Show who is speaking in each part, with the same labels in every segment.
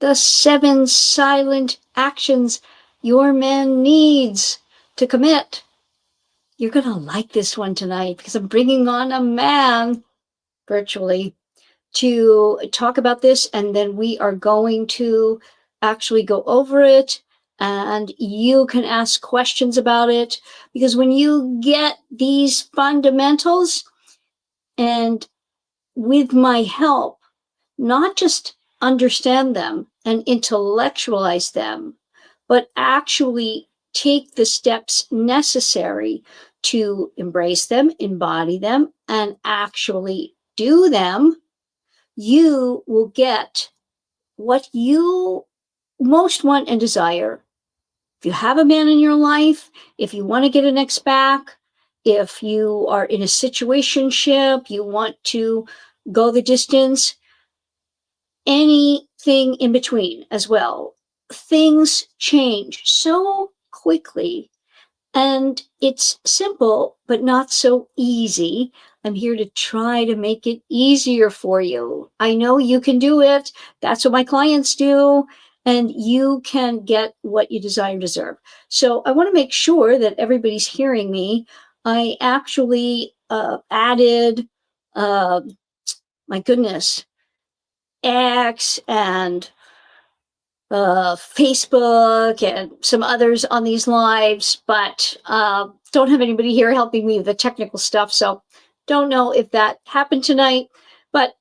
Speaker 1: the 7 silent actions your man needs to commit. You're going to like this one tonight because I'm bringing on a man virtually to talk about this, and then we are going to actually go over it, and you can ask questions about it, because when you get these fundamentals, and with my help, not just understand them and intellectualize them, but actually take the steps necessary to embrace them, embody them, and actually do them, you will get what you most want and desire. If you have a man in your life, if you want to get an ex back, if you are in a situationship, you want to go the distance, anything in between as well. Things change so quickly, and it's simple, but not so easy. I'm here to try to make it easier for you. I know you can do it. That's what my clients do. And you can get what you desire, deserve. So I want to make sure that everybody's hearing me. I actually added, my goodness, X and Facebook and some others on these lives, but don't have anybody here helping me with the technical stuff. So don't know if that happened tonight, but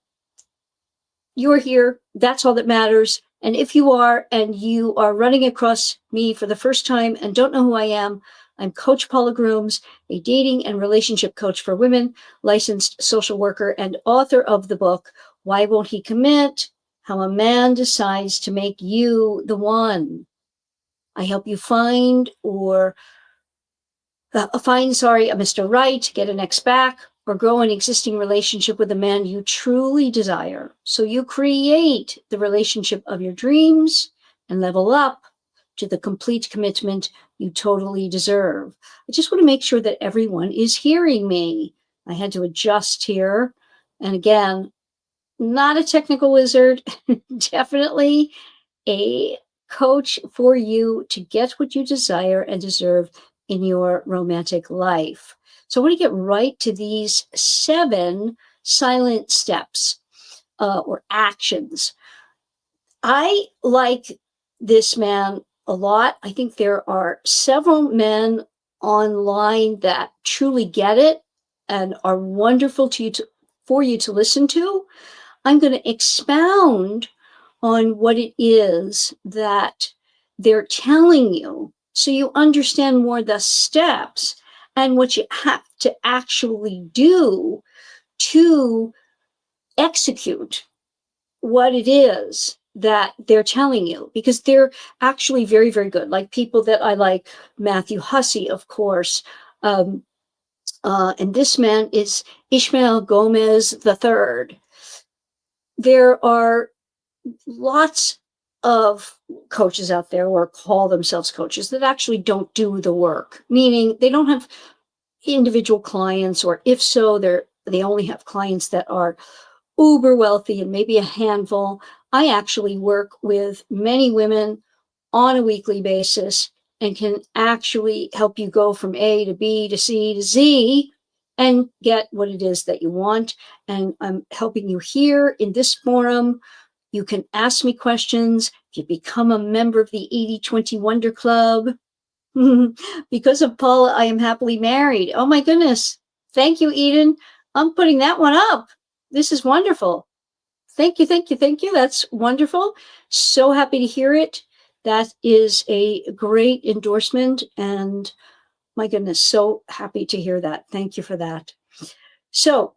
Speaker 1: you're here. That's all that matters. And if you are, and you are running across me for the first time and don't know who I am, I'm Coach Paula Grooms, a dating and relationship coach for women, licensed social worker, and author of the book, Why Won't He Commit? How a Man Decides to Make You the One. I help you find a Mr. Right, get an ex back, or grow an existing relationship with a man you truly desire. So you create the relationship of your dreams and level up to the complete commitment you totally deserve. I just want to make sure that everyone is hearing me. I had to adjust here. And again, not a technical wizard, definitely a coach for you to get what you desire and deserve in your romantic life. So I want to get right to these 7 silent steps or actions. I like this man a lot. I think there are several men online that truly get it and are wonderful for you to listen to. I'm going to expound on what it is that they're telling you so you understand more the steps and what you have to actually do to execute what it is that they're telling you, because they're actually very, very good. Like people that I like, Matthew Hussey, of course. And this man is Ishmael Gomez III. There are lots of coaches out there, or call themselves coaches, that actually don't do the work, meaning they don't have individual clients, or if so, they only have clients that are uber wealthy and maybe a handful. I actually work with many women on a weekly basis and can actually help you go from A to B to C to Z and get what it is that you want. And I'm helping you here in this forum. You can ask me questions. If you become a member of the 80/20 Wonder Club, because of Paula, I am happily married. Oh my goodness. Thank you, Eden. I'm putting that one up. This is wonderful. Thank you, thank you, thank you. That's wonderful. So happy to hear it. That is a great endorsement. And my goodness, so happy to hear that. Thank you for that. So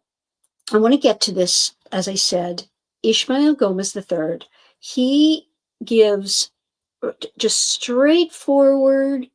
Speaker 1: I want to get to this, as I said, Ishmael Gomez III. He gives just straightforward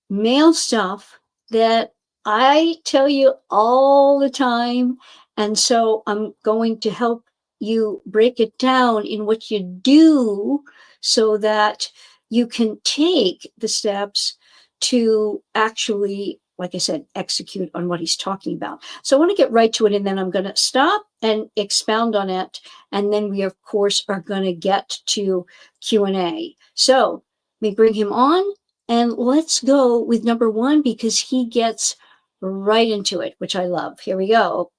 Speaker 1: male stuff that I tell you all the time. And so I'm going to help you break it down in what you do so that you can take the steps to actually like I said, execute on what he's talking about. So I want to get right to it, and then I'm going to stop and expound on it. And then we, of course, are going to get to Q&A. So let me bring him on, and let's go with number one, because he gets right into it, which I love. Here we go.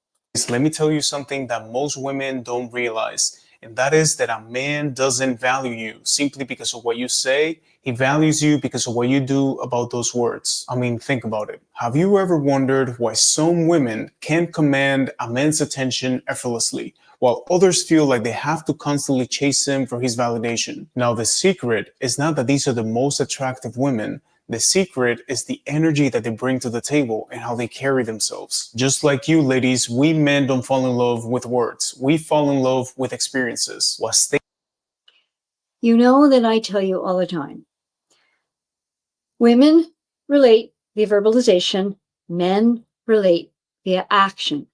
Speaker 2: Let me tell you something that most women don't realize, and that is that a man doesn't value you simply because of what you say. He values you because of what you do about those words. I mean, think about it. Have you ever wondered why some women can't command a man's attention effortlessly, while others feel like they have to constantly chase him for his validation? Now, the secret is not that these are the most attractive women. The secret is the energy that they bring to the table and how they carry themselves. Just like you, ladies, we men don't fall in love with words. We fall in love with experiences.
Speaker 1: You know that I tell you all the time, women relate via verbalization, men relate via action.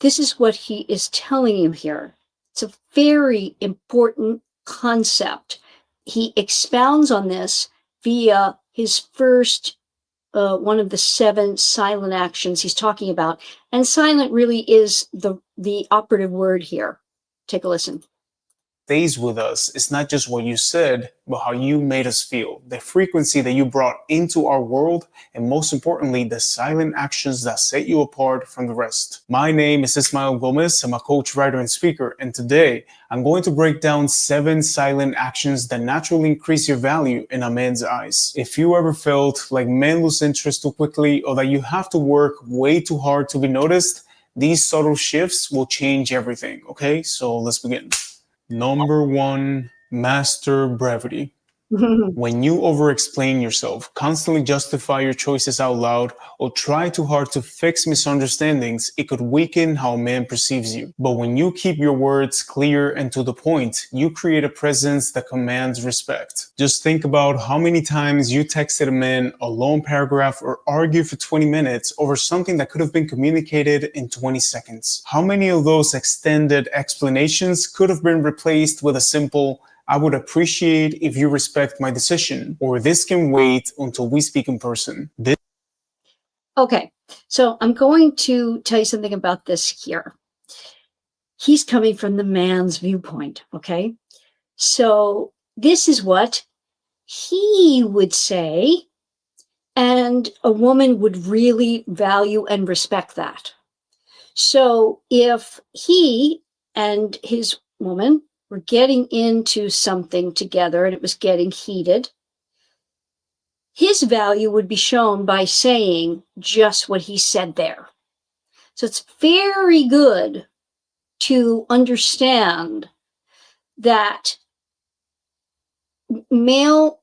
Speaker 1: This is what he is telling you here. It's a very important concept. He expounds on this via his first one of the 7 silent actions he's talking about. And silent really is the operative word here. Take a listen.
Speaker 2: Stays with us is not just what you said, but how you made us feel, the frequency that you brought into our world, and most importantly, the silent actions that set you apart from the rest. My name is Ismael Gomez. I'm a coach, writer, and speaker, and today I'm going to break down 7 silent actions that naturally increase your value in a man's eyes. If you ever felt like men lose interest too quickly, or that you have to work way too hard to be noticed, these subtle shifts will change everything, okay? So let's begin. Number 1, master brevity. When you over-explain yourself, constantly justify your choices out loud, or try too hard to fix misunderstandings, it could weaken how a man perceives you. But when you keep your words clear and to the point, you create a presence that commands respect. Just think about how many times you texted a man a long paragraph or argued for 20 minutes over something that could have been communicated in 20 seconds. How many of those extended explanations could have been replaced with a simple, "I would appreciate if you respect my decision," or "This can wait until we speak in person."
Speaker 1: Okay, so I'm going to tell you something about this here. He's coming from the man's viewpoint, okay? So this is what he would say, and a woman would really value and respect that. So if he and his woman were getting into something together and it was getting heated, his value would be shown by saying just what he said there. So it's very good to understand that male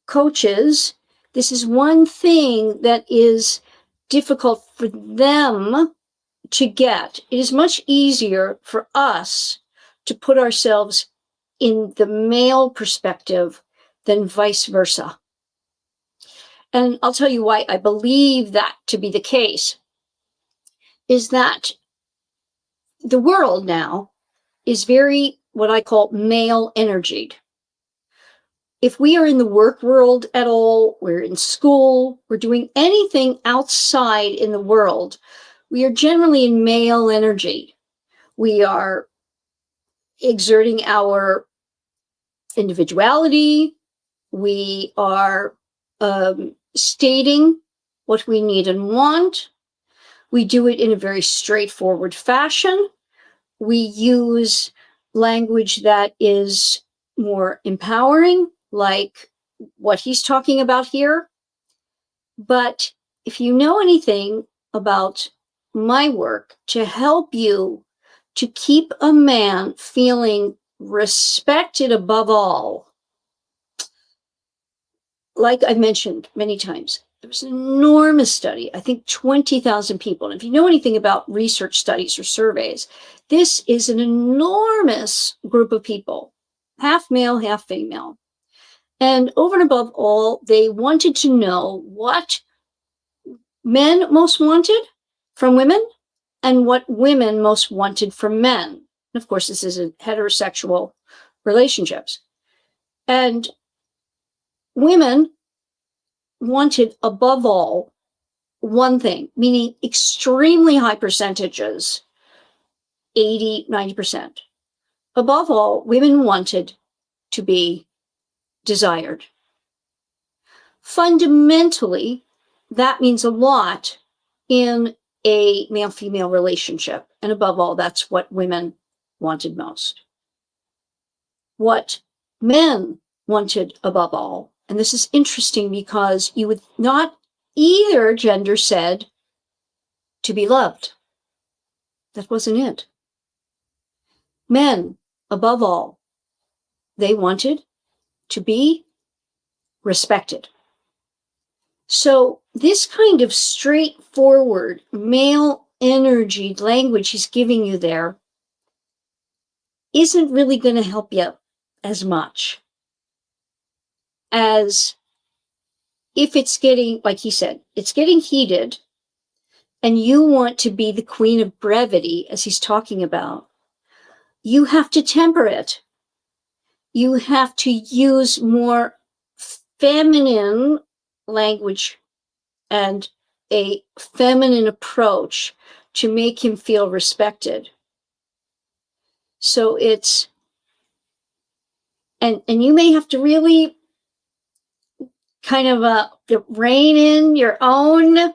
Speaker 1: coaches, this is one thing that is difficult for them to get. It is much easier for us to put ourselves in the male perspective than vice versa. And I'll tell you why I believe that to be the case, is that the world now is very, what I call, male energied. If we are in the work world at all, we're in school, we're doing anything outside in the world, we are generally in male energy. We are exerting our individuality. We are stating what we need and want. We do it in a very straightforward fashion. We use language that is more empowering, like what he's talking about here. But if you know anything about my work to help you to keep a man feeling respected above all, like I've mentioned many times, there was an enormous study, I think 20,000 people. And if you know anything about research studies or surveys, this is an enormous group of people, half male, half female. And over and above all, they wanted to know what men most wanted from women and what women most wanted from men. And of course, this is in heterosexual relationships. And women wanted, above all, one thing, meaning extremely high percentages, 80, 90%. Above all, women wanted to be desired. Fundamentally, that means a lot in a male-female relationship. And above all, that's what women wanted most. What men wanted above all, and this is interesting because you would not either gender said to be loved. That wasn't it. Men, above all, they wanted to be respected. So this kind of straightforward male energy language he's giving you there isn't really going to help you as much as if it's getting, like he said, it's getting heated and you want to be the queen of brevity, as he's talking about. You have to temper it. You have to use more feminine language and a feminine approach to make him feel respected. So it's, and you may have to really kind of rein in your own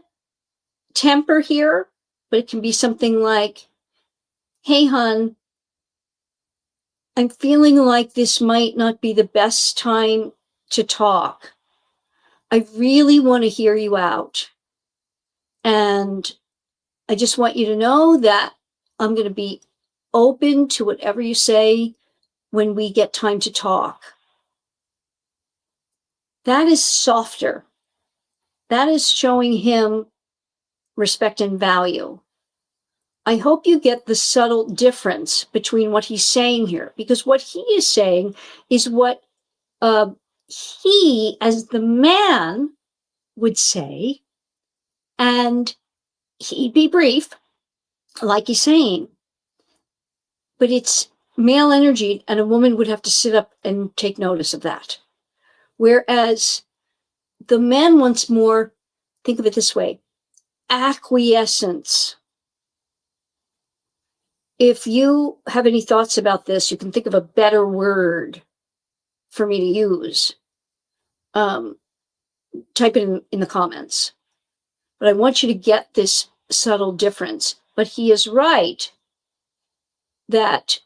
Speaker 1: temper here, but it can be something like, hey, hon, I'm feeling like this might not be the best time to talk. I really want to hear you out. And I just want you to know that I'm going to be open to whatever you say when we get time to talk. That is softer. That is showing him respect and value. I hope you get the subtle difference between what he's saying here, because what he is saying is what he, as the man, would say, and he'd be brief, like he's saying, but it's male energy, and a woman would have to sit up and take notice of that. Whereas the man wants more, think of it this way, acquiescence. If you have any thoughts about this, you can think of a better word for me to use. Type it in the comments. But I want you to get this subtle difference. But he is right that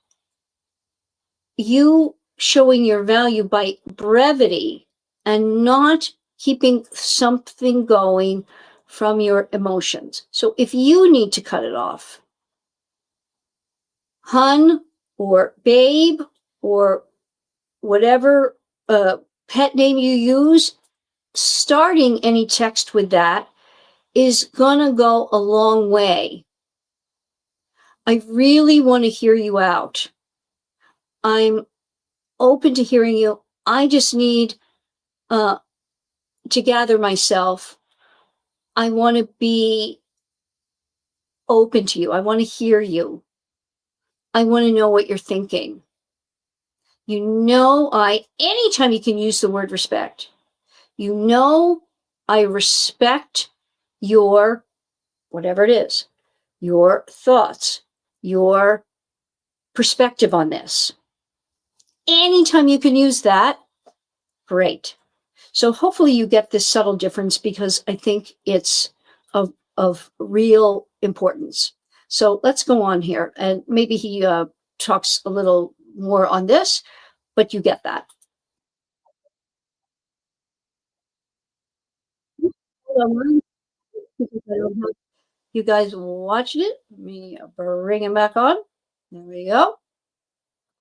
Speaker 1: you showing your value by brevity and not keeping something going from your emotions. So if you need to cut it off, hun or babe or whatever pet name you use, starting any text with that is gonna go a long way. I really want to hear you out. I'm open to hearing you. I just need to gather myself. I want to be open to you. I want to hear you. I want to know what you're thinking. You know, anytime you can use the word respect, you know, I respect your, whatever it is, your thoughts, your perspective on this. Anytime you can use that, great. So hopefully you get this subtle difference, because I think it's of real importance. So let's go on here, and maybe he talks a little more on this, but you get that. You guys watched it. Let me bring him back on. There we go.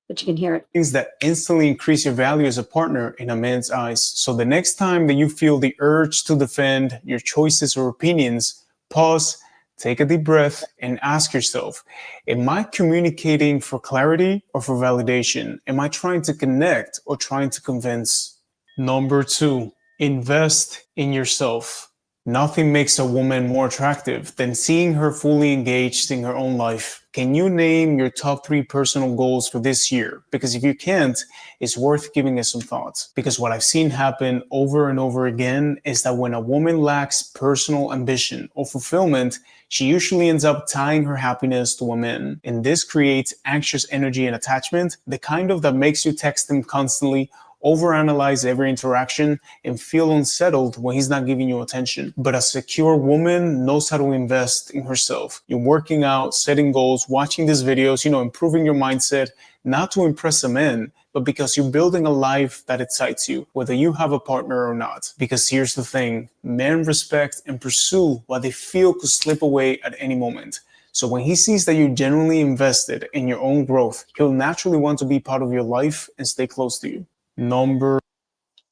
Speaker 1: But you can hear it.
Speaker 2: Things that instantly increase your value as a partner in a man's eyes. So the next time that you feel the urge to defend your choices or opinions, pause, take a deep breath, and ask yourself, am I communicating for clarity or for validation? Am I trying to connect or trying to convince? Number 2, invest in yourself. Nothing makes a woman more attractive than seeing her fully engaged in her own life. Can you name your top 3 personal goals for this year? Because if you can't, it's worth giving it some thought. Because what I've seen happen over and over again is that when a woman lacks personal ambition or fulfillment, she usually ends up tying her happiness to a man. And this creates anxious energy and attachment, the kind of that makes you text him constantly, overanalyze every interaction, and feel unsettled when he's not giving you attention. But a secure woman knows how to invest in herself. You're working out, setting goals, watching these videos, improving your mindset, not to impress a man, but because you're building a life that excites you, whether you have a partner or not. Because here's the thing, men respect and pursue what they feel could slip away at any moment. So when he sees that you're genuinely invested in your own growth, he'll naturally want to be part of your life and stay close to you.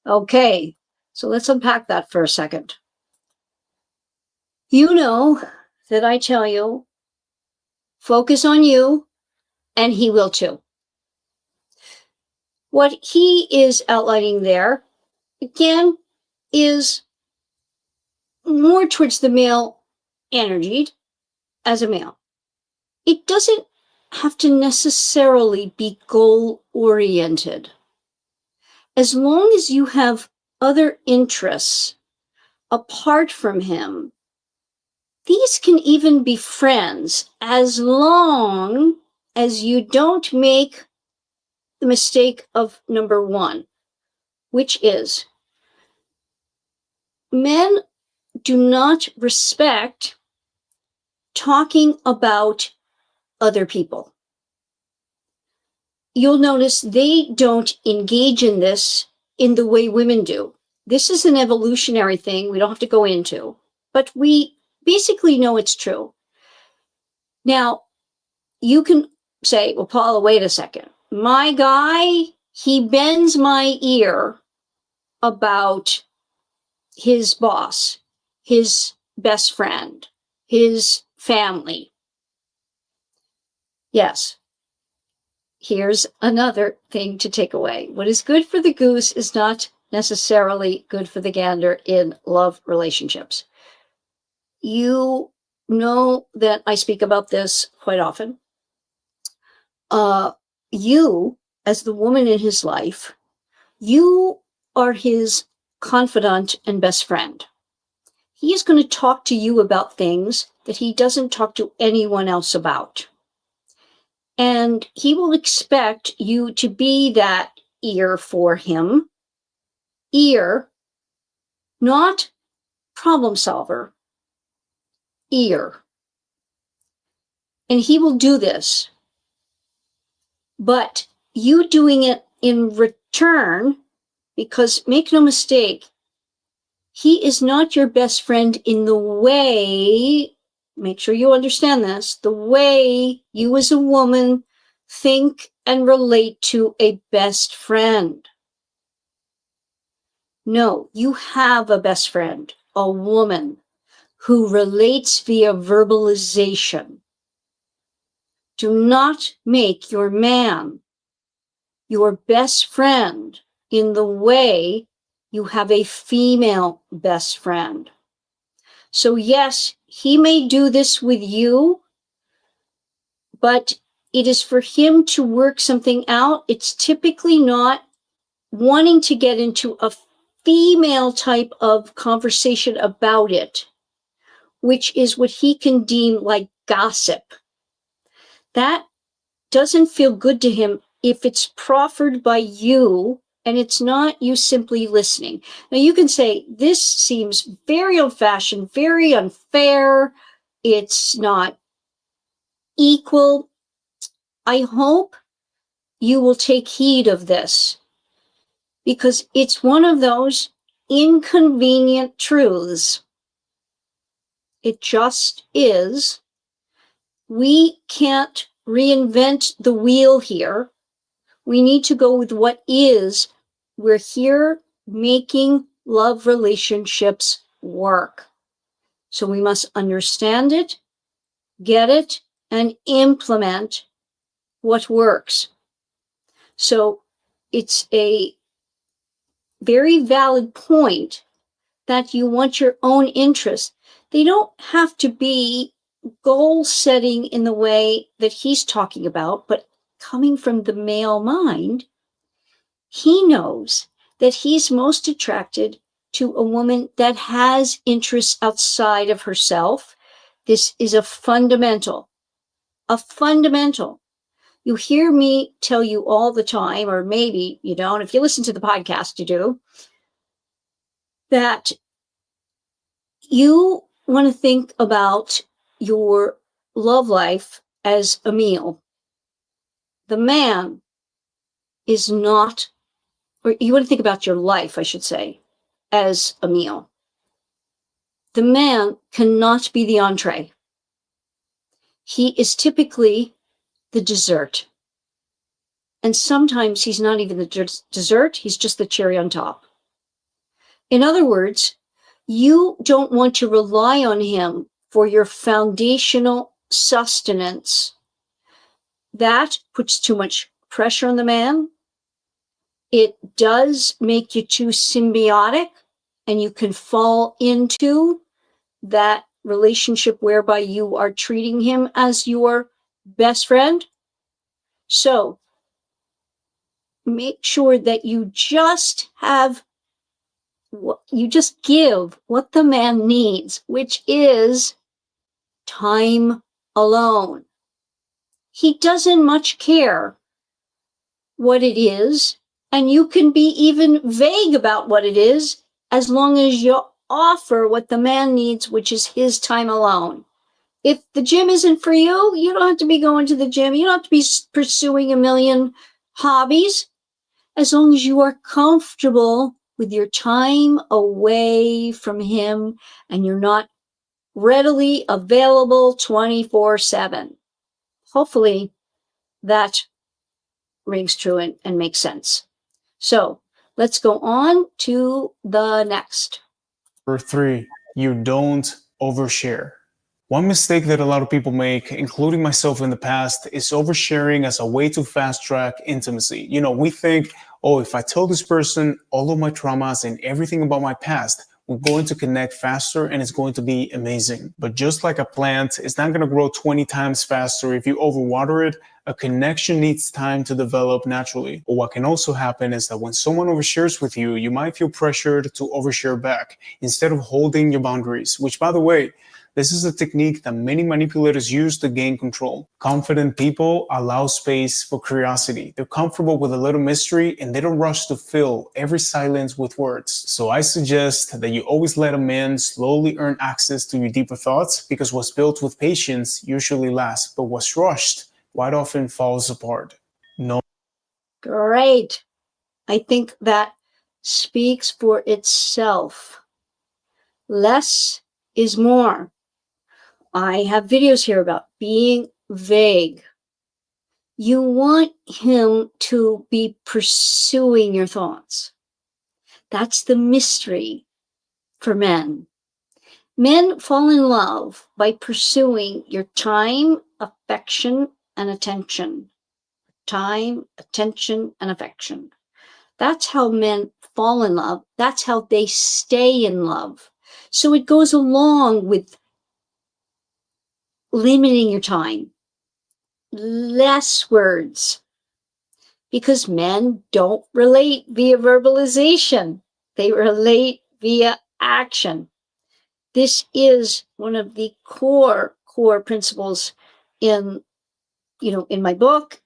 Speaker 1: Okay, so let's unpack that for a second. You know that I tell you, focus on you, and he will too. What he is outlining there, again, is more towards the male energy as a male. It doesn't have to necessarily be goal-oriented. As long as you have other interests apart from him, these can even be friends, as long as you don't make the mistake of number 1, which is men do not respect talking about other people. You'll notice they don't engage in this in the way women do. This is an evolutionary thing we don't have to go into, but we basically know it's true. Now, you can say, well, Paula, wait a second. My guy, he bends my ear about his boss, his best friend, his family. Yes. Here's another thing to take away. What is good for the goose is not necessarily good for the gander in love relationships. You know that I speak about this quite often. You, as the woman in his life, you are his confidant and best friend. He is going to talk to you about things that he doesn't talk to anyone else about. And he will expect you to be that ear for him. Ear, not problem solver. Ear. And he will do this. But you doing it in return, because make no mistake, he is not your best friend in the way, make sure you understand this, the way you as a woman think and relate to a best friend. No, you have a best friend, a woman who relates via verbalization. Do not make your man your best friend in the way you have a female best friend. So yes, he may do this with you, but it is for him to work something out. It's typically not wanting to get into a female type of conversation about it, which is what he can deem like gossip. That doesn't feel good to him if it's proffered by you and it's not you simply listening. Now you can say, this seems very old-fashioned, very unfair. It's not equal. I hope you will take heed of this, because it's one of those inconvenient truths. It just is. We can't reinvent the wheel here. We need to go with what is. We're here making love relationships work. So we must understand it, get it, and implement what works. So it's a very valid point that you want your own interests. They don't have to be goal setting in the way that he's talking about, but coming from the male mind, he knows that he's most attracted to a woman that has interests outside of herself. This is a fundamental. You hear me tell you all the time, or maybe you don't. If you listen to the podcast, you do, that you want to think about your love life as a meal. The man is not, or you want to think about your life, I should say, as a meal. The man cannot be the entree. He is typically the dessert. And sometimes he's not even the dessert, he's just the cherry on top. In other words, you don't want to rely on him for your foundational sustenance. That puts too much pressure on the man. It does make you too symbiotic, and you can fall into that relationship whereby you are treating him as your best friend. So make sure that you just give what the man needs, which is time alone. He doesn't much care what it is, and you can be even vague about what it is as long as you offer what the man needs, which is his time alone. If the gym isn't for you, you don't have to be going to the gym. You don't have to be pursuing a million hobbies. As long as you are comfortable with your time away from him and you're not readily available 24/7. Hopefully that rings true and makes sense. So let's go on to the next.
Speaker 2: Number 3, you don't overshare. One mistake that a lot of people make, including myself in the past, is oversharing as a way to fast track intimacy. We think, oh, if I tell this person all of my traumas and everything about my past, we're going to connect faster and it's going to be amazing. But just like a plant, it's not going to grow 20 times faster if you overwater it. A connection needs time to develop naturally. But what can also happen is that when someone overshares with you, you might feel pressured to overshare back instead of holding your boundaries, which, by the way, this is a technique that many manipulators use to gain control. Confident people allow space for curiosity. They're comfortable with a little mystery and they don't rush to fill every silence with words. So I suggest that you always let a man slowly earn access to your deeper thoughts, because what's built with patience usually lasts, but what's rushed quite often falls apart. No.
Speaker 1: Great. I think that speaks for itself. Less is more. I have videos here about being vague. You want him to be pursuing your thoughts. That's the mystery for men. Men fall in love by pursuing your time, affection, and attention. Time, attention, and affection. That's how men fall in love. That's how they stay in love. So it goes along with limiting your time. Less words. Because men don't relate via verbalization. They relate via action. This is one of the core principles in my book.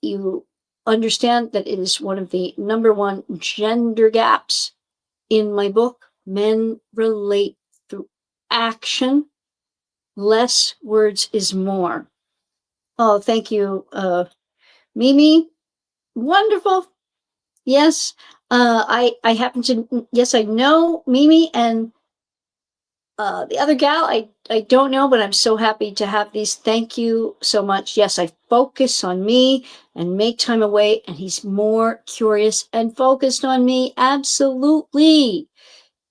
Speaker 1: You understand that it is one of the number one gender gaps in my book. Men relate through action. Less words is more. Oh, thank you, Mimi. Wonderful. Yes, I happen to, yes, I know Mimi, and the other gal, I don't know, but I'm so happy to have these. Thank you so much. Yes, I focus on me and make time away, and he's more curious and focused on me. Absolutely.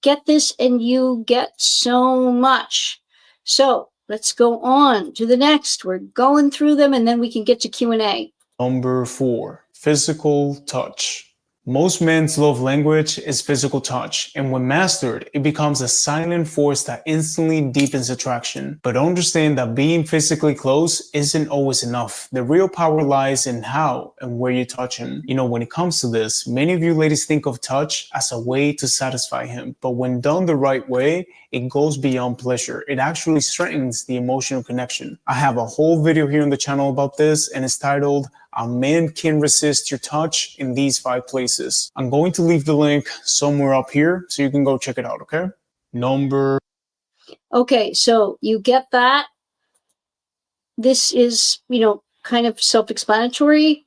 Speaker 1: Get this and you get so much. So let's go on to the next. We're going through them and then we can get to Q&A.
Speaker 2: Number 4, physical touch. Most men's love language is physical touch, and when mastered, it becomes a silent force that instantly deepens attraction. But understand that being physically close isn't always enough. The real power lies in how and where you touch him. You know, when it comes to this, many of you ladies think of touch as a way to satisfy him, but when done the right way, it goes beyond pleasure. It actually strengthens the emotional connection. I have a whole video here on the channel about this, and it's titled "A Man Can Resist Your Touch in These 5 Places." I'm going to leave the link somewhere up here so you can go check it out, okay?
Speaker 1: Okay, so you get that. This is, kind of self-explanatory.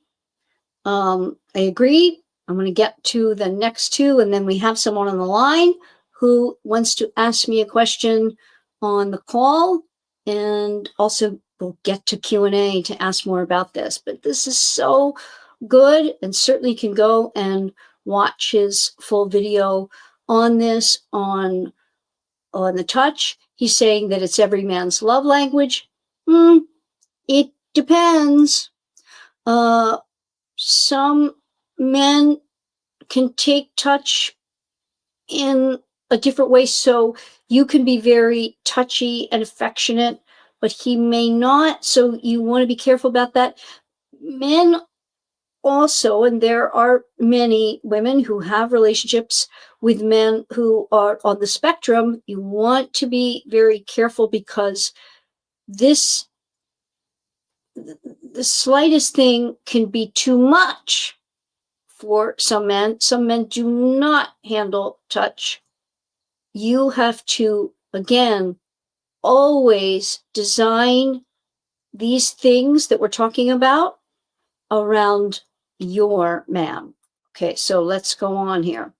Speaker 1: I agree. I'm going to get to the next two, and then we have someone on the line who wants to ask me a question on the call, and also we'll get to Q&A to ask more about this. But this is so good, and certainly can go and watch his full video on this, on the touch. He's saying that it's every man's love language. It depends. Some men can take touch in a different way. So you can be very touchy and affectionate, but he may not. So you want to be careful about that. Men also, and there are many women who have relationships with men who are on the spectrum, you want to be very careful, because the slightest thing can be too much for some men. Some men do not handle touch. You have to, again, always design these things that we're talking about around your man. Okay, so let's go on here.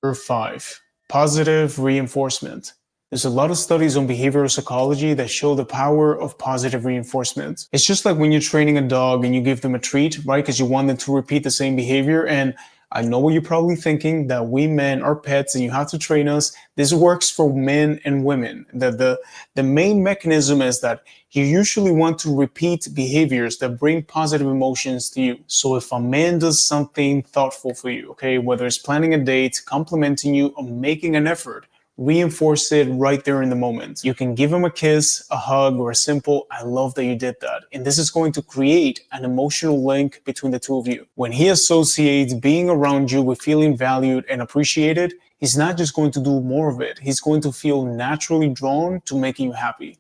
Speaker 2: Number 5, positive reinforcement. There's a lot of studies on behavioral psychology that show the power of positive reinforcement. It's just like when you're training a dog and you give them a treat, right? Because you want them to repeat the same behavior. And I know what you're probably thinking, that we men are pets and you have to train us. This works for men and women. The main mechanism is that you usually want to repeat behaviors that bring positive emotions to you. So if a man does something thoughtful for you, okay, whether it's planning a date, complimenting you, or making an effort, reinforce it right there in the moment. You can give him a kiss, a hug, or a simple "I love that you did that." And this is going to create an emotional link between the two of you. When he associates being around you with feeling valued and appreciated, he's not just going to do more of it. He's going to feel naturally drawn to making you happy.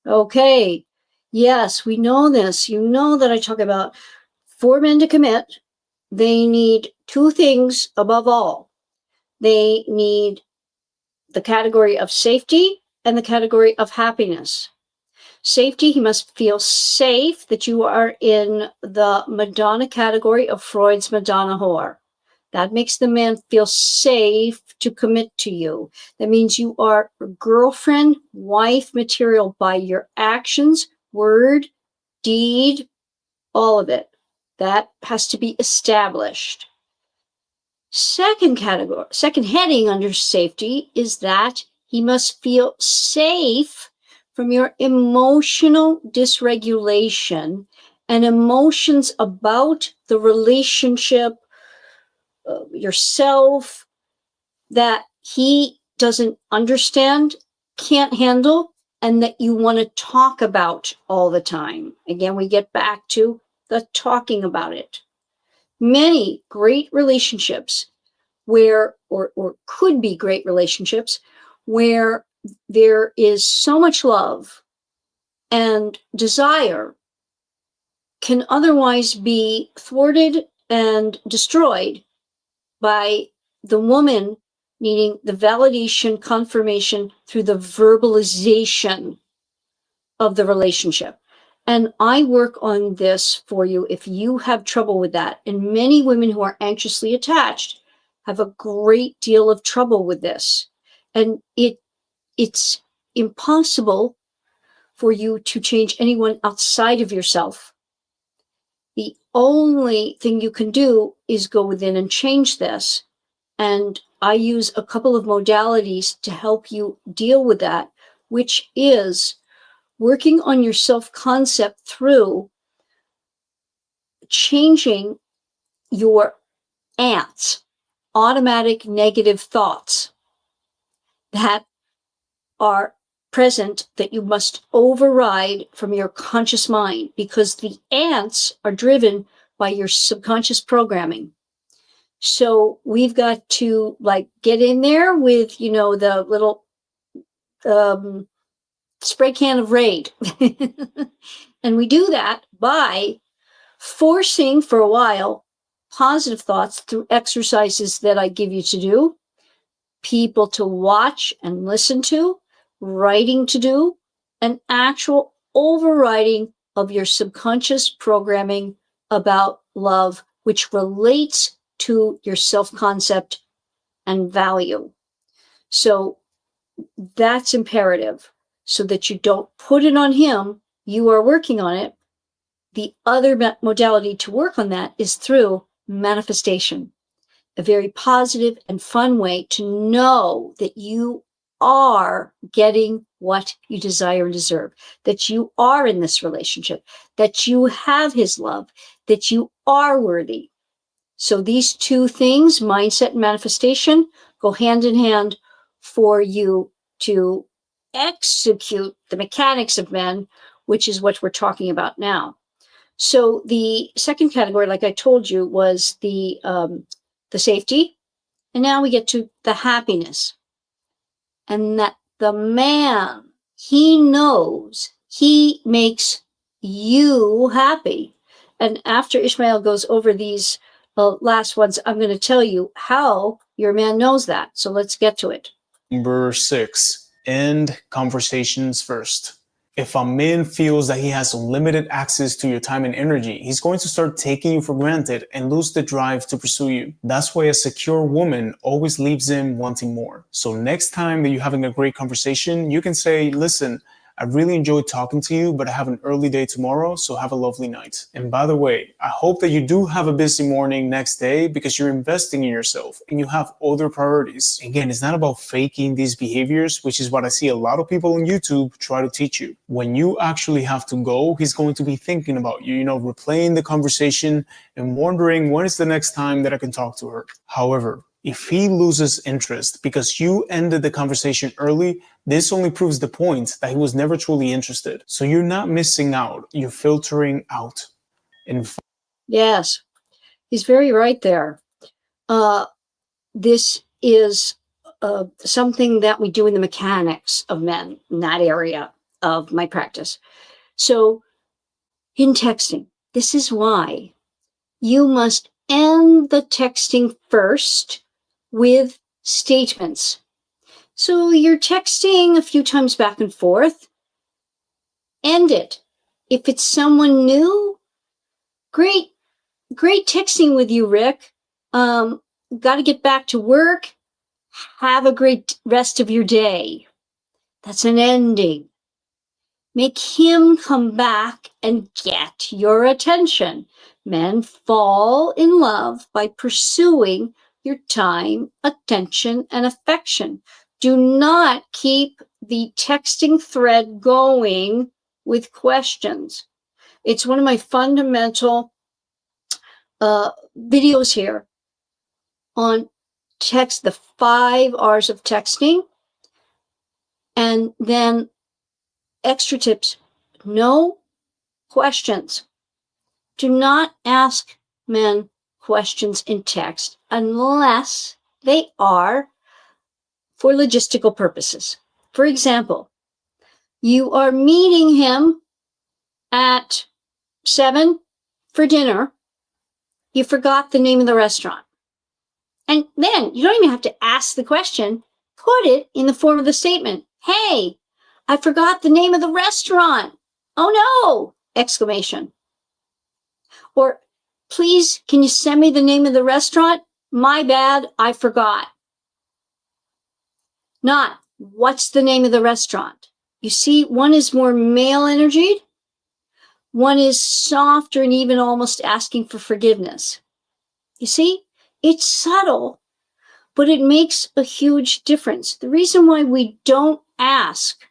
Speaker 1: Okay. Yes, we know this. You know that I talk about, for men to commit, they need 2 things above all. They need the category of safety and the category of happiness. Safety, he must feel safe that you are in the Madonna category of Freud's Madonna whore. That makes the man feel safe to commit to you. That means you are girlfriend, wife material by your actions, word, deed, all of it. That has to be established. Second category, second heading under safety is that he must feel safe from your emotional dysregulation and emotions about the relationship, yourself, that he doesn't understand, can't handle, and that you want to talk about all the time. Again, we get back to the talking about it. Many great relationships where, or could be great relationships, where there is so much love and desire, can otherwise be thwarted and destroyed by the woman needing the validation, confirmation through the verbalization of the relationship. And I work on this for you if you have trouble with that. And many women who are anxiously attached have a great deal of trouble with this. And it's impossible for you to change anyone outside of yourself. The only thing you can do is go within and change this. And I use a couple of modalities to help you deal with that, which is working on your self-concept through changing your ants, automatic negative thoughts that are present that you must override from your conscious mind, because the ants are driven by your subconscious programming. So we've got to like get in there with, the little spray can of Raid. And we do that by forcing for a while positive thoughts through exercises that I give you to do, people to watch and listen to, writing to do, an actual overriding of your subconscious programming about love, which relates to your self-concept and value. So that's imperative, so that you don't put it on him. You are working on it. The other modality to work on that is through manifestation, a very positive and fun way to know that you are getting what you desire and deserve, that you are in this relationship, that you have his love, that you are worthy. So these two things, mindset and manifestation, go hand in hand for you to execute the mechanics of men, which is what we're talking about now. So the second category, like I told you, was the safety. And now we get to the happiness. And that the man, he knows he makes you happy. And after Ishmael goes over these last ones, I'm going to tell you how your man knows that. So let's get to it.
Speaker 2: Number 6, end conversations first. If a man feels that he has unlimited access to your time and energy, he's going to start taking you for granted and lose the drive to pursue you. That's why a secure woman always leaves him wanting more. So next time that you're having a great conversation, you can say, listen, I really enjoyed talking to you, but I have an early day tomorrow, so have a lovely night. And by the way, I hope that you do have a busy morning next day because you're investing in yourself and you have other priorities. Again, it's not about faking these behaviors, which is what I see a lot of people on YouTube try to teach you. When you actually have to go, he's going to be thinking about you, replaying the conversation and wondering when is the next time that I can talk to her. However, if he loses interest because you ended the conversation early, this only proves the point that he was never truly interested. So you're not missing out, you're filtering out.
Speaker 1: Yes, he's very right there. This is something that we do in the mechanics of men in that area of my practice. So in texting, this is why you must end the texting first with statements. So you're texting a few times back and forth, end it. If it's someone new, great texting with you, Rick. Got to get back to work. Have a great rest of your day. That's an ending. Make him come back and get your attention. Men fall in love by pursuing your time, attention, and affection. Do not keep the texting thread going with questions. It's one of my fundamental videos here on text, the 5 R's of texting, and then extra tips. No questions. Do not ask men questions in text unless they are for logistical purposes. For example, you are meeting him at 7 for dinner. You forgot the name of the restaurant. And then you don't even have to ask the question. Put it in the form of the statement. Hey, I forgot the name of the restaurant. Oh no! Exclamation. Or, please, can you send me the name of the restaurant? My bad, I forgot. Not, what's the name of the restaurant? You see, one is more male energied. One is softer and even almost asking for forgiveness. You see, it's subtle, but it makes a huge difference. The reason why we don't ask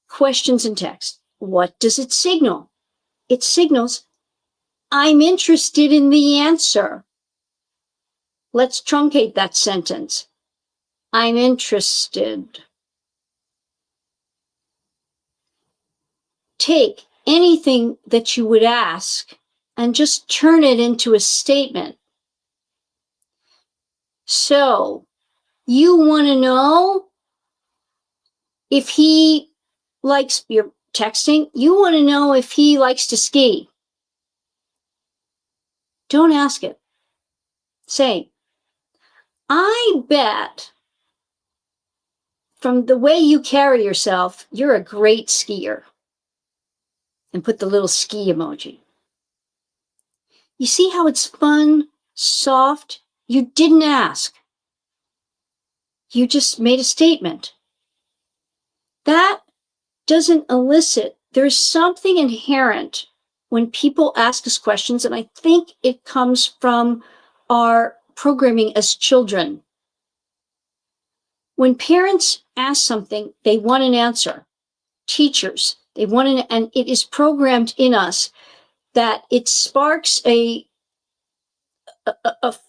Speaker 1: questions in text, what does it signal? It signals, I'm interested in the answer. Let's truncate that sentence. I'm interested. Take anything that you would ask and just turn it into a statement. So, you want to know if he likes, you're texting, you want to know if he likes to ski. Don't ask it. Say, I bet from the way you carry yourself, you're a great skier. And put the little ski emoji. You see how it's fun, soft? You didn't ask. You just made a statement. That doesn't elicit. There's something inherent when people ask us questions, and I think it comes from our programming as children. When parents ask something, they want an answer. Teachers, they want an, and it is programmed in us that it sparks a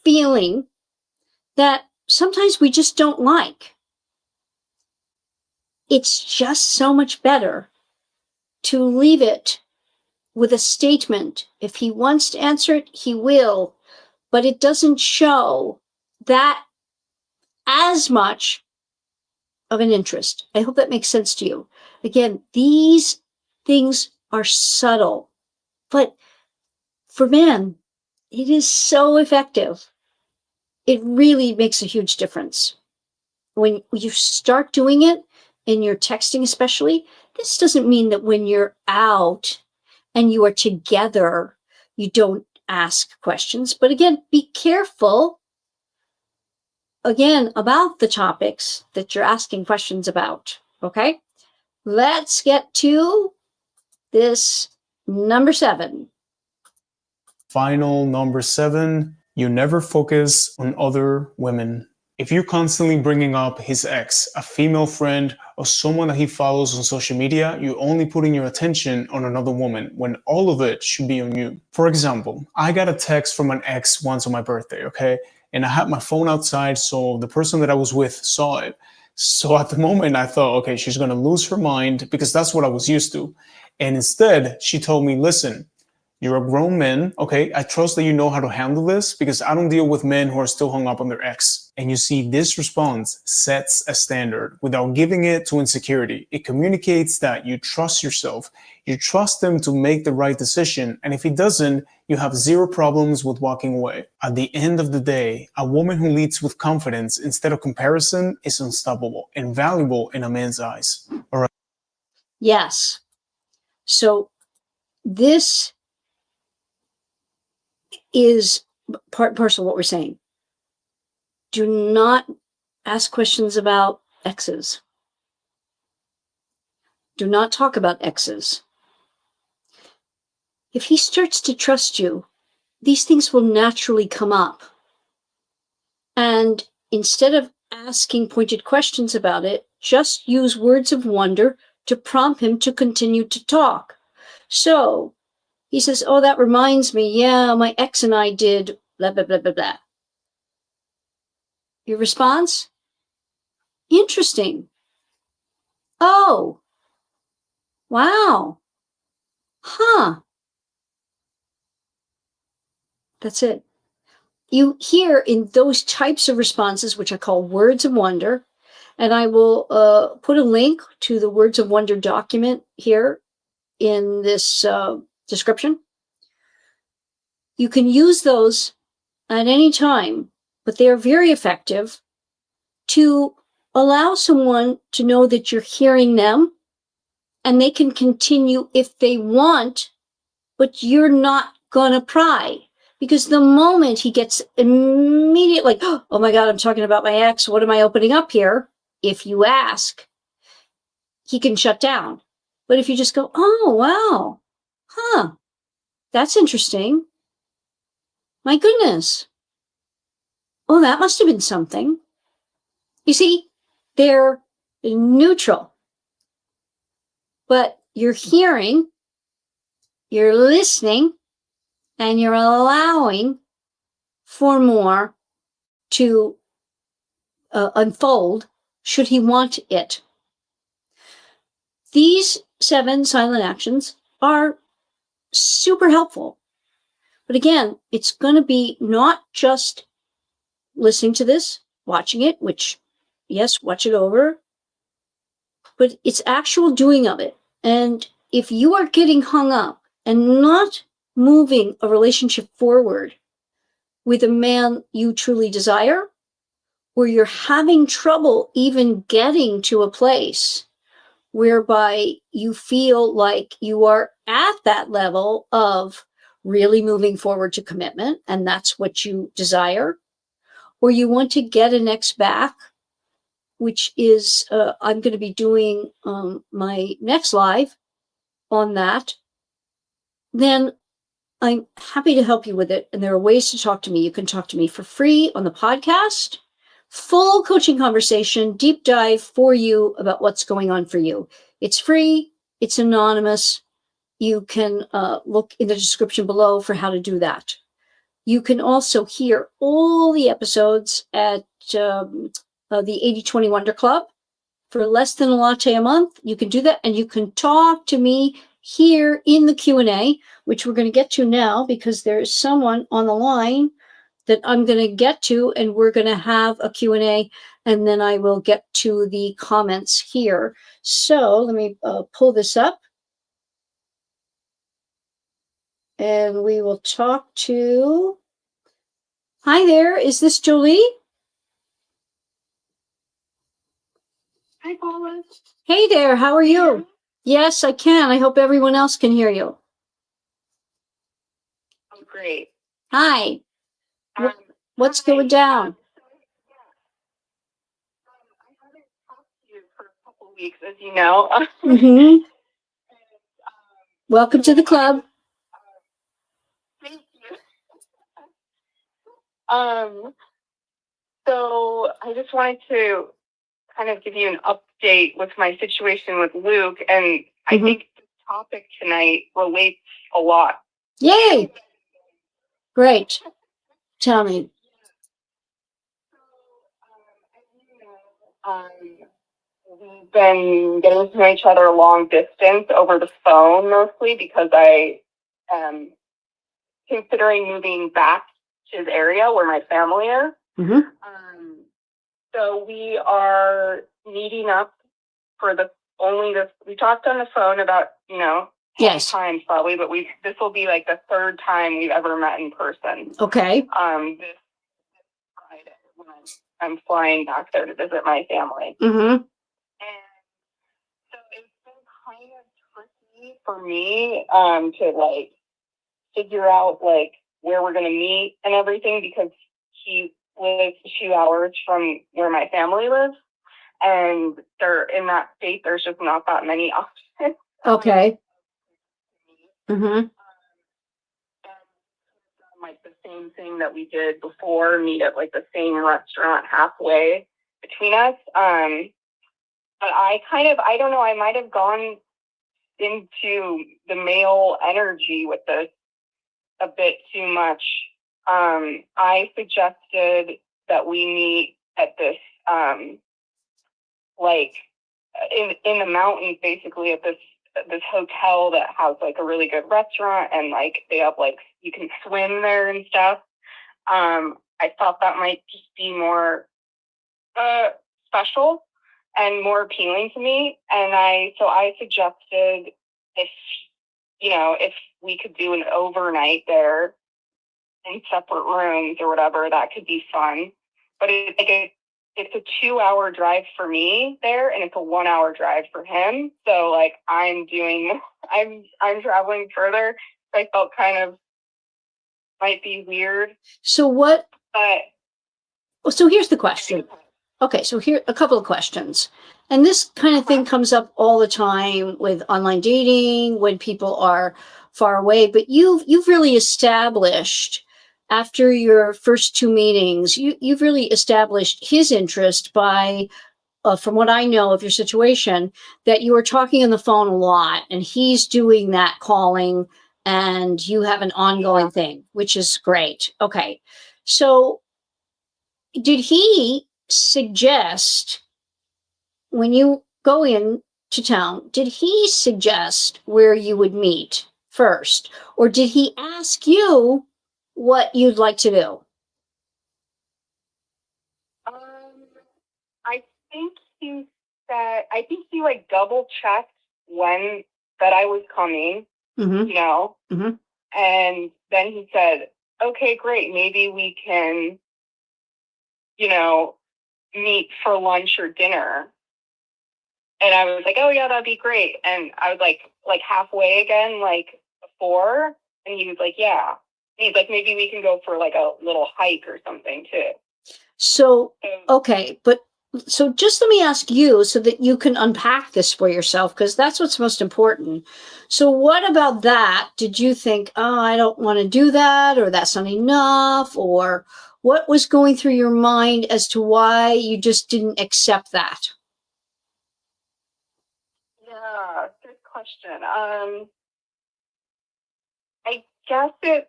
Speaker 1: feeling that sometimes we just don't like. It's just so much better to leave it with a statement. If he wants to answer it, he will, but it doesn't show that as much of an interest. I hope that makes sense to you. Again, these things are subtle, but for men, it is so effective. It really makes a huge difference. When you start doing it, in your texting especially, this doesn't mean that when you're out and you are together, you don't ask questions. But again, be careful, again, about the topics that you're asking questions about, okay? Let's get to this number 7.
Speaker 2: Final number 7, you never focus on other women. If you're constantly bringing up his ex, a female friend, or someone that he follows on social media, you're only putting your attention on another woman when all of it should be on you. For example, I got a text from an ex once on my birthday, okay? And I had my phone outside, so the person that I was with saw it. So at the moment, I thought, okay, she's gonna lose her mind because that's what I was used to. And instead, she told me, listen, you're a grown man, okay? I trust that you know how to handle this because I don't deal with men who are still hung up on their ex. And you see, this response sets a standard without giving it to insecurity. It communicates that you trust yourself. You trust him to make the right decision. And if he doesn't, you have zero problems with walking away. At the end of the day, a woman who leads with confidence instead of comparison is unstoppable and valuable in a man's eyes. All right.
Speaker 1: Yes. So this is part and parcel of what we're saying. Do not ask questions about exes. Do not talk about exes. If he starts to trust you, these things will naturally come up. And instead of asking pointed questions about it, just use words of wonder to prompt him to continue to talk. So he says, oh, that reminds me, yeah, my ex and I did blah, blah, blah, blah, blah. Your response? Interesting. Oh, wow. Huh. That's it. You hear in those types of responses, which I call words of wonder, and I will put a link to the Words of Wonder document here in this description. You can use those at any time, but they are very effective to allow someone to know that you're hearing them and they can continue if they want, but you're not gonna pry. Because the moment he gets immediate, like, oh my God, I'm talking about my ex, what am I opening up here? If you ask, he can shut down. But if you just go, oh, wow, huh, that's interesting. My goodness. Oh, that must have been something. You see, they're neutral. But you're hearing, you're listening, and you're allowing for more to unfold should he want it. These 7 silent actions are super helpful. But again, it's going to be not just listening to this, watching it, which, yes, watch it over, but it's actual doing of it. And if you are getting hung up and not moving a relationship forward with a man you truly desire, or you're having trouble even getting to a place whereby you feel like you are at that level of really moving forward to commitment, and that's what you desire, or you want to get an ex back, which is, I'm going to be doing my next live on that, then I'm happy to help you with it. And there are ways to talk to me. You can talk to me for free on the podcast, full coaching conversation, deep dive for you about what's going on for you. It's free. It's anonymous. You can look in the description below for how to do that. You can also hear all the episodes at the 80/20 Wonder Club for less than a latte a month. You can do that, and you can talk to me here in the Q&A, which we're going to get to now because there's someone on the line that I'm going to get to, and we're going to have a Q&A, and then I will get to the comments here. So let me pull this up, and we will talk to... Hi there, is this Jolie?
Speaker 3: Hi, Paula.
Speaker 1: Hey there, how are you? Yes, I can. I hope everyone else can hear you.
Speaker 3: I'm great.
Speaker 1: Hi. What's going down?
Speaker 3: I haven't talked to you for a couple weeks, as you know.
Speaker 1: Mm-hmm. Welcome to the club.
Speaker 3: Thank you. So I just wanted to kind of give you an update with my situation with Luke, and I think the topic tonight relates a lot.
Speaker 1: Yay! Great. Tell me.
Speaker 3: We've been getting to know each other long distance over the phone mostly because I am considering moving back to the area where my family is.
Speaker 1: Mm-hmm.
Speaker 3: So we are meeting up for we talked on the phone about, 10 times probably, but this will be like the 3rd time we've ever met in person.
Speaker 1: Okay.
Speaker 3: This Friday when I'm flying back there to visit my family.
Speaker 1: Mm-hmm.
Speaker 3: And so it's been kind of tricky for me to figure out where we're gonna meet and everything, because he lives a few hours from where my family lives, and they're in that state. There's just not that many options.
Speaker 1: Okay. Mm-hmm.
Speaker 3: The same thing that we did before, meet at the same restaurant halfway between us. But I don't know, I might have gone into the male energy with this a bit too much. I suggested that we meet at this, in the mountains, basically, at this hotel that has a really good restaurant, and they have you can swim there and stuff. I thought that might just be more special and more appealing to me, and so I suggested if we could do an overnight there in separate rooms or whatever, that could be fun. But it's a 2-hour drive for me there, and it's a 1-hour drive for him. So I'm traveling further. I felt kind of might be weird.
Speaker 1: So here's the question. Okay, so here a couple of questions. And this kind of thing comes up all the time with online dating when people are far away, but you've really established, after your first 2 meetings, you've really established his interest by, from what I know of your situation, that you are talking on the phone a lot, and he's doing that calling, and you have an ongoing thing, which is great. Okay. So did he suggest when you go in to town, did he suggest where you would meet first? Or did he ask you what you'd like to do?
Speaker 3: I think I think he like double checked when that I was coming,
Speaker 1: Mm-hmm.
Speaker 3: you know,
Speaker 1: Mm-hmm.
Speaker 3: and then he said, okay, great. Maybe we can, you know, meet for lunch or dinner. And I was like, oh yeah, that'd be great. And I was like halfway again, like before. And he was like, yeah. And he's like, maybe we can go for like a little hike or something too.
Speaker 1: So, okay, but so just let me ask you so that you can unpack this for yourself, because that's what's most important. So what about that? Did you think, oh, I don't want to do that, or that's not enough, or what was going through your mind as to why you just didn't accept that?
Speaker 3: Yeah, good question. I guess it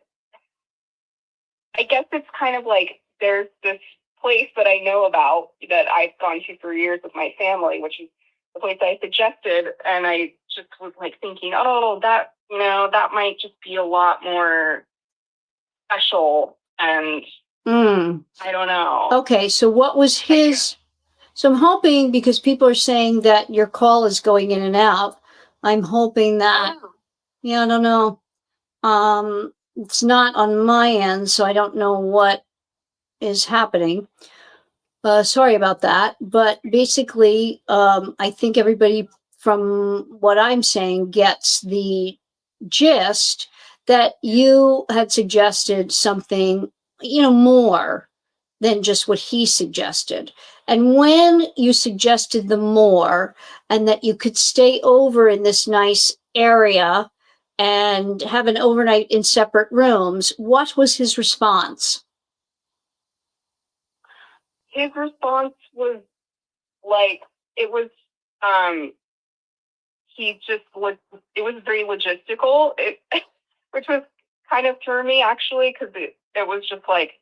Speaker 3: I guess it's kind of like there's this place that I know about that I've gone to for years with my family, which is the place I suggested. And I just was like thinking, oh, that, that might just be a lot more special. And I don't know.
Speaker 1: Okay, so what was his? So I'm hoping, because people are saying that your call is going in and out, I'm hoping that, I don't know. It's not on my end, so I don't know what is happening. Sorry about that. But basically, I think everybody, from what I'm saying, gets the gist that you had suggested something, more than just what he suggested. And when you suggested the more, and that you could stay over in this nice area and have an overnight in separate rooms, what was his response?
Speaker 3: His response was like, it was, it was very logistical, which was kind of threw me actually, because it was just like,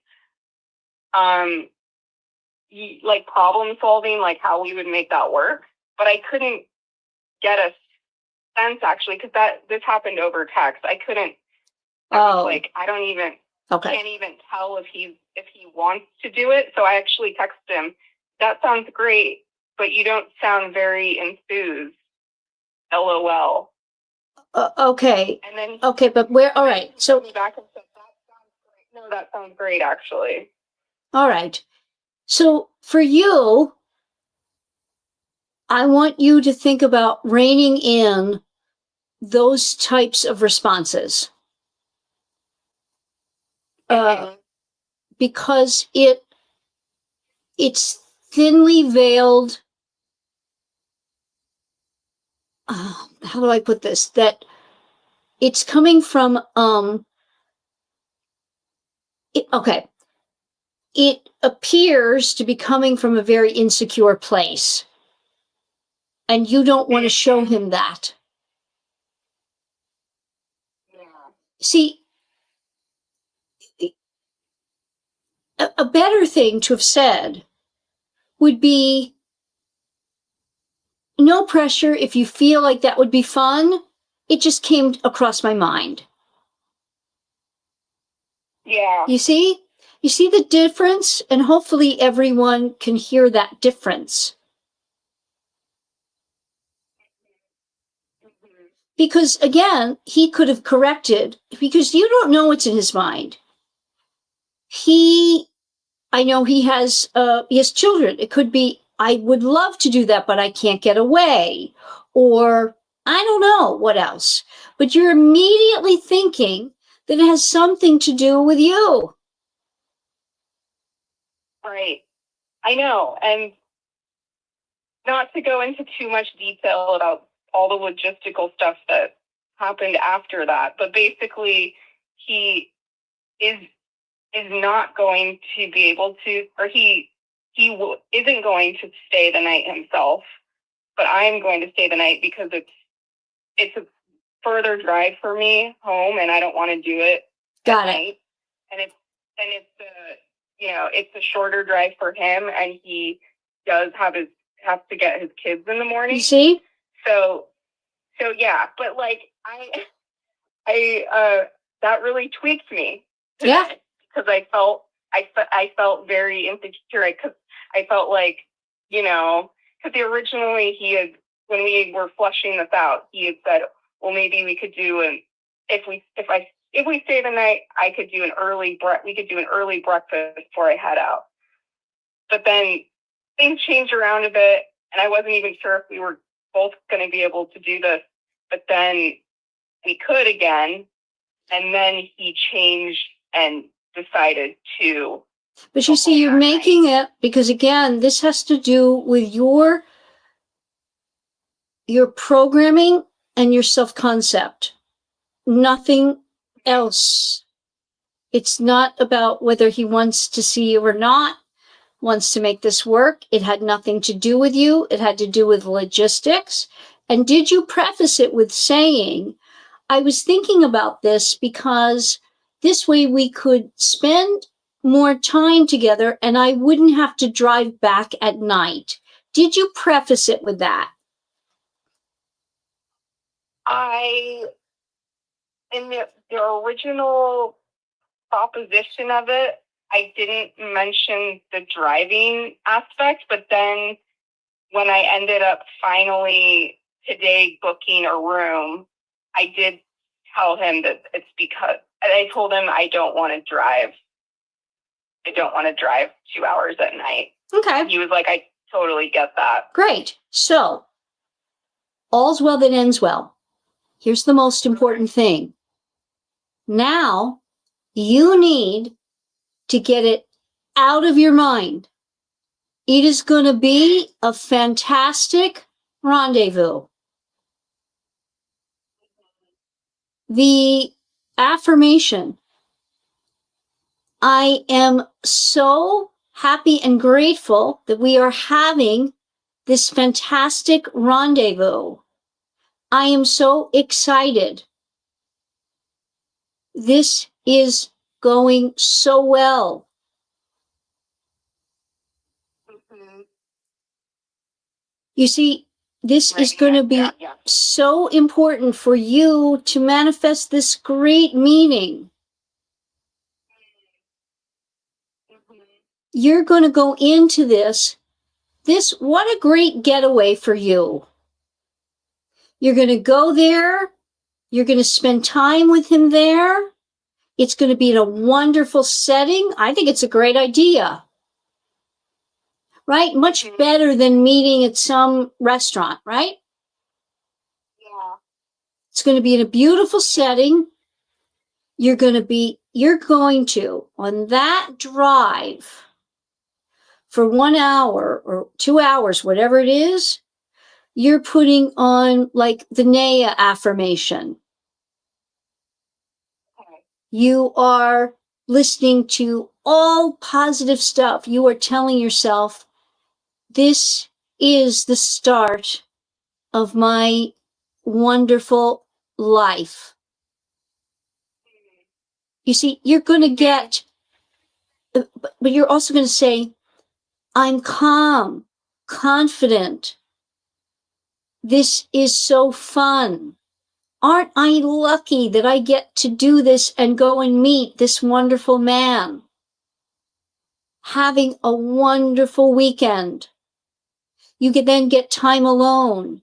Speaker 3: like problem solving, like how we would make that work. But I couldn't get a sense actually, because this happened over text. I couldn't. I was like, I don't even can't even tell if he wants to do it. So I actually texted him, that sounds great, but you don't sound very enthused. LOL.
Speaker 1: Okay.
Speaker 3: And then
Speaker 1: okay, but where? All right. So
Speaker 3: back and said, that sounds great. No, that sounds great actually.
Speaker 1: All right. So for you, I want you to think about reining in those types of responses. Because it's thinly veiled. How do I put this? That it's coming from, okay. It appears to be coming from a very insecure place. And you don't want to show him that.
Speaker 3: Yeah.
Speaker 1: See, a better thing to have said would be, no pressure. If you feel like that would be fun, it just came across my mind.
Speaker 3: Yeah.
Speaker 1: You see the difference? And hopefully everyone can hear that difference. Because again, he could have corrected, because you don't know what's in his mind. I know he has children. It could be, I would love to do that, but I can't get away. Or I don't know what else. But you're immediately thinking that it has something to do with you.
Speaker 3: Right. I know. And not to go into too much detail about all the logistical stuff that happened after that, but basically he is not going to be able to, or he isn't going to stay the night himself, but I'm going to stay the night because it's a further drive for me home, and I don't want to do it
Speaker 1: Got
Speaker 3: at
Speaker 1: it.
Speaker 3: night. And it's it's a shorter drive for him, and he does has to get his kids in the morning.
Speaker 1: You see?
Speaker 3: So yeah, but like I that really tweaked me.
Speaker 1: Yeah.
Speaker 3: Because I felt very insecure, because I felt like, because originally when we were fleshing this out, he had said, well, maybe we could do if we stay the night, we could do an early breakfast before I head out. But then things changed around a bit, and I wasn't even sure if we were both going to be able to do this. But then we could again, and then he changed and decided to.
Speaker 1: But you see, you're making it, because again, this has to do with your programming and your self-concept. Nothing else. It's not about whether he wants to see you or not, wants to make this work. It had nothing to do with you. It had to do with logistics. And did you preface it with saying, I was thinking about this because this way we could spend more time together and I wouldn't have to drive back at night. Did you preface it with that?
Speaker 3: In the original proposition of it, I didn't mention the driving aspect, but then when I ended up finally today booking a room, I did tell him that it's because, and I told him I don't want to drive 2 hours at night.
Speaker 1: Okay.
Speaker 3: He was like, I totally get that.
Speaker 1: Great. So, all's well that ends well. Here's the most important thing. Now, you need to get it out of your mind. It is going to be a fantastic rendezvous. The affirmation, I am so happy and grateful that we are having this fantastic rendezvous. I am so excited. This is going so well.
Speaker 3: Mm-hmm.
Speaker 1: You see, this is going to be so important for you to manifest this great meaning.
Speaker 3: Mm-hmm.
Speaker 1: You're going to go into this, what a great getaway for you. You're going to go there. You're going to spend time with him there. It's going to be in a wonderful setting. I think it's a great idea. Right? Much better than meeting at some restaurant, right?
Speaker 3: Yeah.
Speaker 1: It's going to be in a beautiful setting. You're going to, on that drive for 1 hour or 2 hours, whatever it is, you're putting on like the Naya affirmation.
Speaker 3: Okay.
Speaker 1: You are listening to all positive stuff. You are telling yourself, this is the start of my wonderful life. You see, you're going to get, but you're also going to say, I'm calm, confident. This is so fun. Aren't I lucky that I get to do this and go and meet this wonderful man? Having a wonderful weekend. You can then get time alone.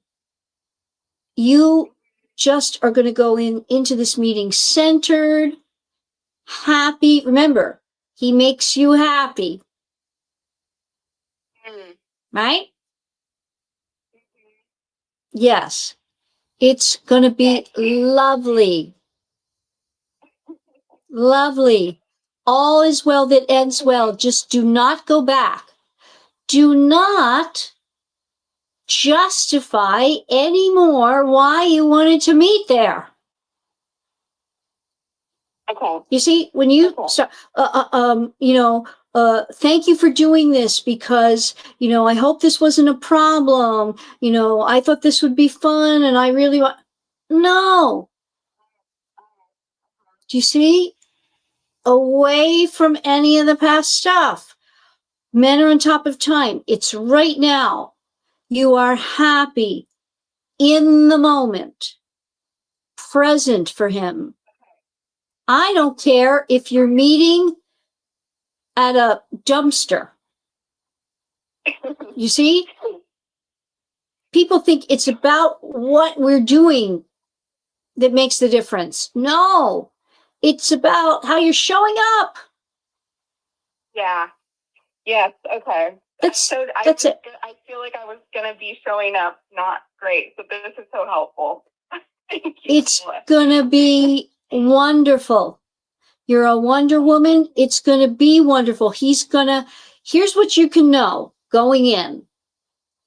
Speaker 1: You just are going to go into this meeting centered, happy. Remember, he makes you happy. Right? Yes. It's going to be lovely. Lovely. All is well that ends well. Just do not go back. Do not justify anymore why you wanted to meet there.
Speaker 3: Okay.
Speaker 1: You see, when you start, thank you for doing this because, I hope this wasn't a problem. I thought this would be fun and I really want. No. Do you see? away from any of the past stuff. Men are on top of time. It's right now. You are happy in the moment, present for him. I don't care if you're meeting at a dumpster. You see? People think it's about what we're doing that makes the difference. No, it's about how you're showing up.
Speaker 3: Yeah. Yes. Okay.
Speaker 1: That's it.
Speaker 3: I feel like I was going to be showing up not great. So this is so helpful. Thank you.
Speaker 1: It's going to be wonderful. You're a Wonder Woman. It's going to be wonderful. Here's what you can know going in.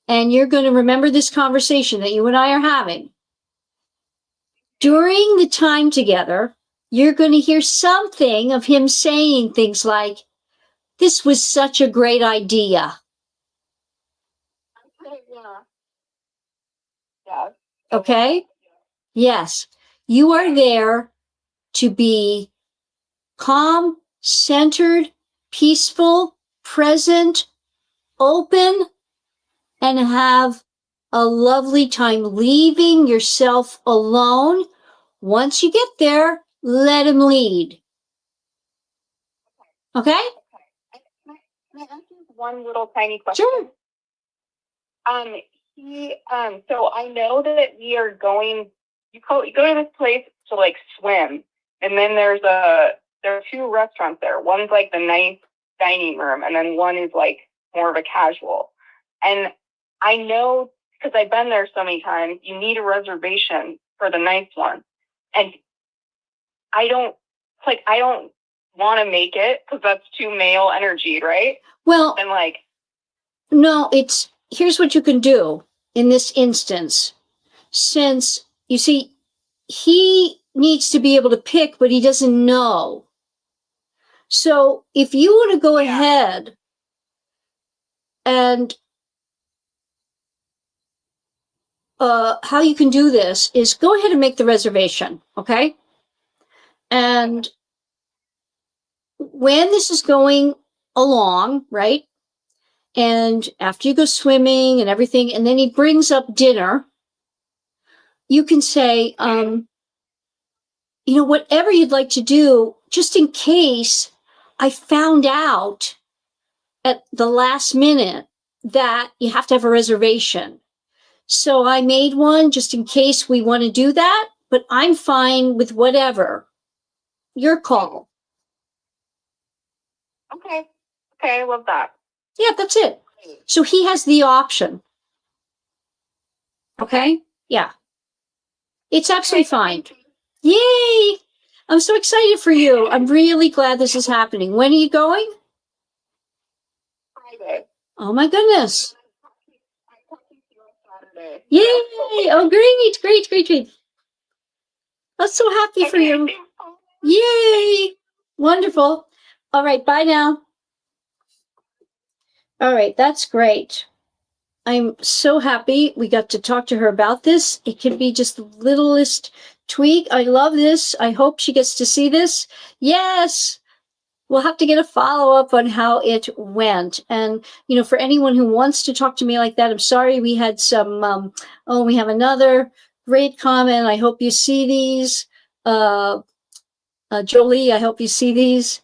Speaker 1: And you're going to remember this conversation that you and I are having. During the time together, you're going to hear something of him saying things like, "This was such a great idea."
Speaker 3: Yeah. Yeah.
Speaker 1: Okay? Yes. You are there to be calm, centered, peaceful, present, open, and have a lovely time leaving yourself alone. Once you get there, let him lead. Okay?
Speaker 3: Can I ask you one little tiny question?
Speaker 1: Sure.
Speaker 3: So I know that we are going, you go to this place to like swim, and then there are two restaurants there. One's like the nice dining room, and then one is like more of a casual. And I know, because I've been there so many times, you need a reservation for the nice one. And I don't want to make it because that's too male energy, right?
Speaker 1: Well,
Speaker 3: And like,
Speaker 1: no, here's what you can do in this instance. Since, you see, he needs to be able to pick, but he doesn't know. So if you want to go ahead and how you can do this is go ahead and make the reservation, okay? And when this is going along, right? And after you go swimming and everything, and then he brings up dinner, you can say, whatever you'd like to do, just in case I found out at the last minute that you have to have a reservation. So I made one just in case we want to do that, but I'm fine with whatever. Your call.
Speaker 3: Okay, I love that.
Speaker 1: Yeah, that's it. So he has the option. Okay? Yeah. It's absolutely fine. Yay! I'm so excited for you. I'm really glad this is happening. When are you going?
Speaker 3: Friday.
Speaker 1: Oh my goodness.
Speaker 3: I'm talking to you on Saturday.
Speaker 1: Yay! Oh, great. I'm so happy for you. Yay! Wonderful. All right, bye now. All right, that's great. I'm so happy we got to talk to her about this. It can be just the littlest tweak. I love this. I hope she gets to see this. Yes. We'll have to get a follow-up on how it went. And, for anyone who wants to talk to me like that, I'm sorry we had some, we have another great comment. I hope you see these. Jolie, I hope you see these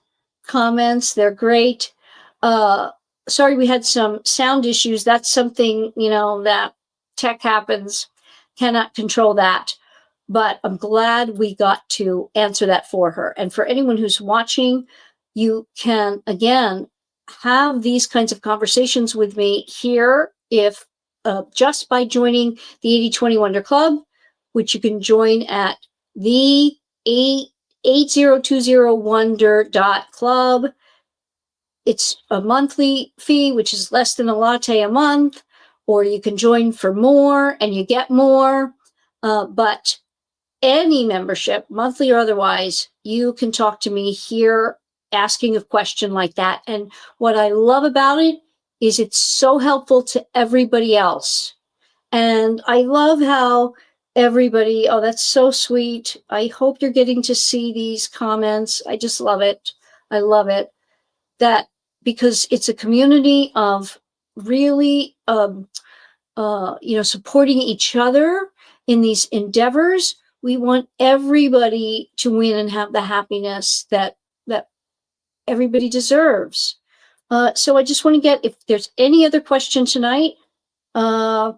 Speaker 1: comments. They're great. Sorry we had some sound issues. That's something, that tech happens. Cannot control that. But I'm glad we got to answer that for her. And for anyone who's watching, you can, again, have these kinds of conversations with me here if just by joining the 80/20 Wonder Club, which you can join at the 8020wonder.club. It's a monthly fee, which is less than a latte a month, or you can join for more and you get more. But any membership, monthly or otherwise, you can talk to me here asking a question like that. And what I love about it is it's so helpful to everybody else. And I love how everybody, oh, that's so sweet. I hope you're getting to see these comments. I just love it. I love it. That because it's a community of really, supporting each other in these endeavors. We want everybody to win and have the happiness that everybody deserves. So I just want to get, if there's any other question tonight. Hi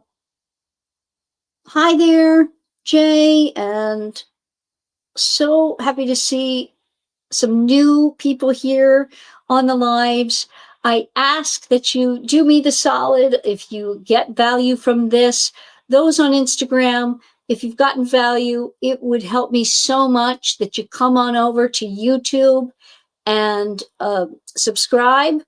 Speaker 1: there, Jay, and so happy to see some new people here on the lives. I ask that you do me the solid if you get value from this. Those on Instagram, if you've gotten value, it would help me so much that you come on over to YouTube and subscribe.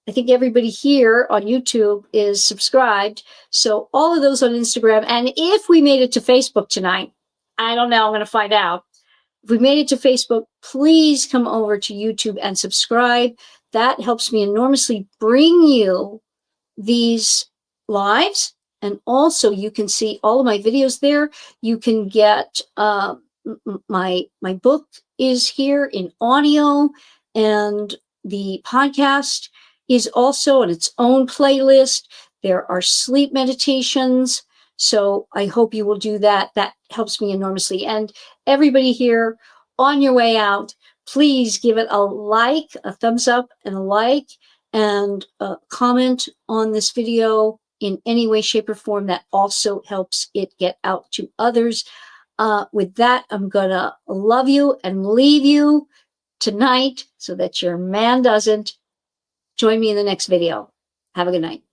Speaker 1: I think everybody here on YouTube is subscribed. So all of those on Instagram. And if we made it to Facebook tonight, I don't know, I'm going to find out. If we made it to Facebook, please come over to YouTube and subscribe. That helps me enormously bring you these lives. And also you can see all of my videos there. You can get my book is here in audio, and the podcast is also on its own playlist. There are sleep meditations. So I hope you will do that. That helps me enormously. And everybody here, on your way out, please give it a like, a thumbs up and a like, and comment on this video in any way, shape, or form. That also helps it get out to others. With that, I'm gonna love you and leave you tonight so that your man doesn't. Join me in the next video. Have a good night.